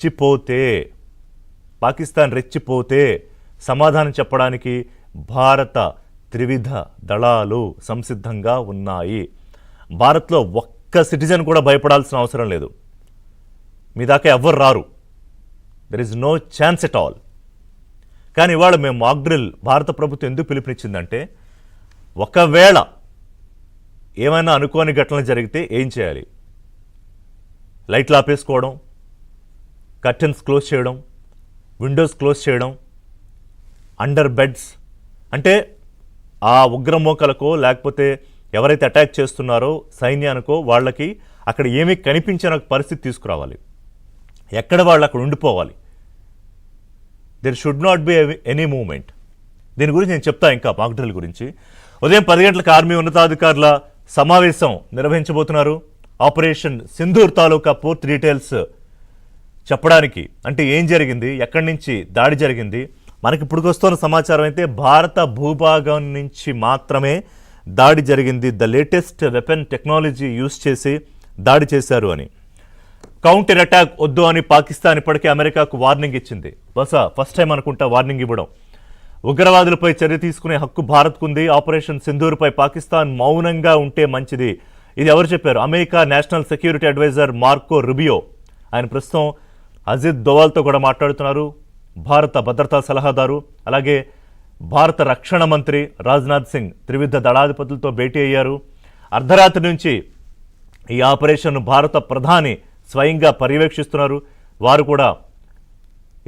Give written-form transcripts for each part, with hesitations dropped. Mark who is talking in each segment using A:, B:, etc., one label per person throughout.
A: రెచ్చిపోతే పాకిస్తాన్ రెచ్చిపోతే సమాధానం చెప్పడానికి భారత త్రివిధ దళాలు సంసిద్ధంగా ఉన్నాయి. భారత్లో ఒక్క సిటిజన్ కూడా భయపడాల్సిన అవసరం లేదు. మీ దాకా ఎవ్వరు రారు. There is no chance at all. కానీ ఇవాళ మేము మాక్ డ్రిల్ భారత ప్రభుత్వం ఎందుకు పిలుపునిచ్చిందంటే, ఒకవేళ ఏమైనా అనుకోని ఘటనలు జరిగితే ఏం చేయాలి? లైట్లు ఆపేసుకోవడం, కర్టెన్స్ క్లోజ్ చేయడం, విండోస్ క్లోజ్ చేయడం, అండర్ బెడ్స్, అంటే ఆ ఉగ్రమోకలకో లేకపోతే ఎవరైతే అటాక్ చేస్తున్నారో సైన్యానికో వాళ్ళకి అక్కడ ఏమీ కనిపించిన పరిస్థితి తీసుకురావాలి. ఎక్కడ వాళ్ళు అక్కడ ఉండిపోవాలి. There should not be any movement. దీని గురించి నేను చెప్తా ఇంకా మాక్ డ్రిల్ గురించి. ఉదయం 10 గంటలకు ఆర్మీ ఉన్నతాధికారుల సమావేశం నిర్వహించబోతున్నారు. ఆపరేషన్ సింధూర్ తాలూకా పూర్తి డీటెయిల్స్ చెప్పడానికి, అంటే ఏం జరిగింది, ఎక్కడి నుంచి దాడి జరిగింది. మనకి ఇప్పుడు వస్తున్న సమాచారం అయితే భారత భూభాగం నుంచి మాత్రమే దాడి జరిగింది. The latest weapon technology use చేసి దాడి చేశారు అని. కౌంటర్ అటాక్ వద్దు అని పాకిస్తాన్ ఇప్పటికే అమెరికాకు వార్నింగ్ ఇచ్చింది. బహుశా ఫస్ట్ టైం అనుకుంటా వార్నింగ్ ఇవ్వడం. ఉగ్రవాదులపై చర్య తీసుకునే హక్కు భారత్కుంది. ఆపరేషన్ సింధూర్పై పాకిస్తాన్ మౌనంగా ఉంటే మంచిది. ఇది ఎవరు చెప్పారు? America national security adviser Marco Rubio. ఆయన ప్రస్తుతం అజిత్ దోవల్తో కూడా మాట్లాడుతున్నారు. భారత భద్రతా సలహాదారు, అలాగే భారత రక్షణ మంత్రి రాజ్నాథ్ సింగ్ త్రివిధ దళాధిపతులతో భేటీ అయ్యారు. అర్ధరాత్రి నుంచి ఈ ఆపరేషన్ భారత ప్రధాని స్వయంగా పర్యవేక్షిస్తున్నారు. వారు కూడా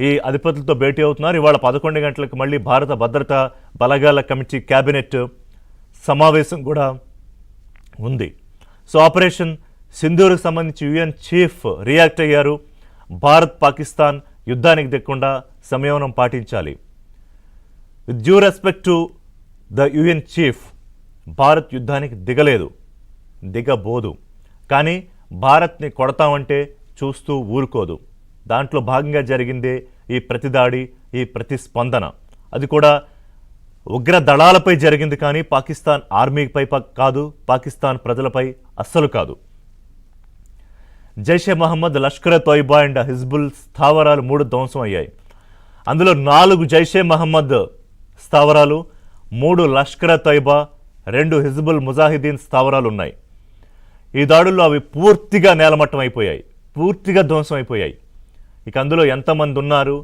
A: ఈ అధిపతులతో భేటీ అవుతున్నారు. ఇవాళ 11 గంటలకు మళ్ళీ భారత భద్రతా బలగాల కమిటీ క్యాబినెట్ సమావేశం కూడా ఉంది. సో ఆపరేషన్ సింధూర్కి సంబంధించి యుఎన్ చీఫ్ రియాక్ట్ అయ్యారు. భారత్ పాకిస్తాన్ యుద్ధానికి దిగకుండా సంయమనం పాటించాలి. With due respect to the UN chief, Bharat యుద్ధానికి దిగలేదు, దిగబోదు. కానీ భారత్ని కొడతామంటే చూస్తూ ఊరుకోదు. దాంట్లో భాగంగా జరిగిందే ఈ ప్రతిదాడి, ఈ ప్రతిస్పందన. అది కూడా ఉగ్ర దళాలపై జరిగింది, కానీ పాకిస్తాన్ ఆర్మీపై కాదు, పాకిస్తాన్ ప్రజలపై అస్సలు కాదు. జైషే మహమ్మద్, లష్కర్ తోయిబా అండ్ హిజ్బుల్ స్థావరాలు 3 ధ్వంసం అయ్యాయి. అందులో 4 జైషే మహమ్మద్ స్థావరాలు, 3 లష్కర్ తోయిబా, 2 హిజ్బుల్ ముజాహిదీన్ స్థావరాలు ఉన్నాయి. ఈ దాడుల్లో అవి పూర్తిగా నేలమట్టం అయిపోయాయి, పూర్తిగా ధ్వంసం అయిపోయాయి. ఇక అందులో ఎంతమంది ఉన్నారు,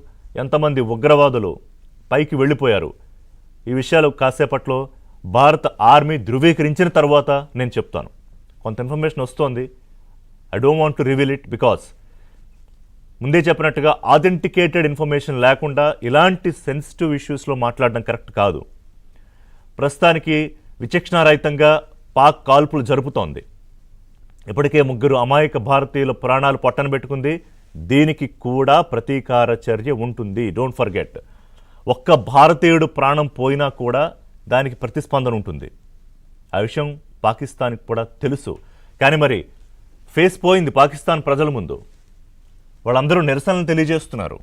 A: ఎంతమంది ఉగ్రవాదులు పైకి వెళ్ళిపోయారు, ఈ విషయాలు కాసేపట్లో భారత ఆర్మీ ధృవీకరించిన తర్వాత నేను చెప్తాను. కొంత ఇన్ఫర్మేషన్ వస్తోంది. I don't want to reveal it, because ముందే చెప్పినట్టుగా ఆథెంటికేటెడ్ ఇన్ఫర్మేషన్ లేకుండా ఇలాంటి సెన్సిటివ్ ఇష్యూస్లో మాట్లాడడం కరెక్ట్ కాదు. ప్రస్తుతానికి విచక్షణారహితంగా పాక్ కాల్పులు జరుపుతోంది. ఇప్పటికే 3 అమాయక భారతీయుల ప్రాణాలు పట్టన పెట్టుకుంది. దీనికి కూడా ప్రతీకార చర్య ఉంటుంది. Don't forget. ఒక్క భారతీయుడు ప్రాణం పోయినా కూడా దానికి ప్రతిస్పందన ఉంటుంది. ఆ విషయం పాకిస్తాన్కి కూడా తెలుసు. కానీ మరి ఫేస్ పోయింది పాకిస్తాన్ ప్రజల ముందు. వాళ్ళందరూ నిరసనలు తెలియజేస్తున్నారు.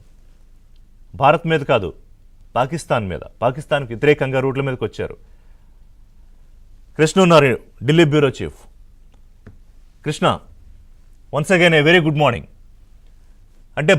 A: భారత్ మీద కాదు, పాకిస్తాన్ మీద, పాకిస్తాన్కి వ్యతిరేకంగా రోడ్ల మీదకి వచ్చారు. కృష్ణ ఉన్నారు, Delhi bureau chief. Krishna, once again a very good morning. అంటే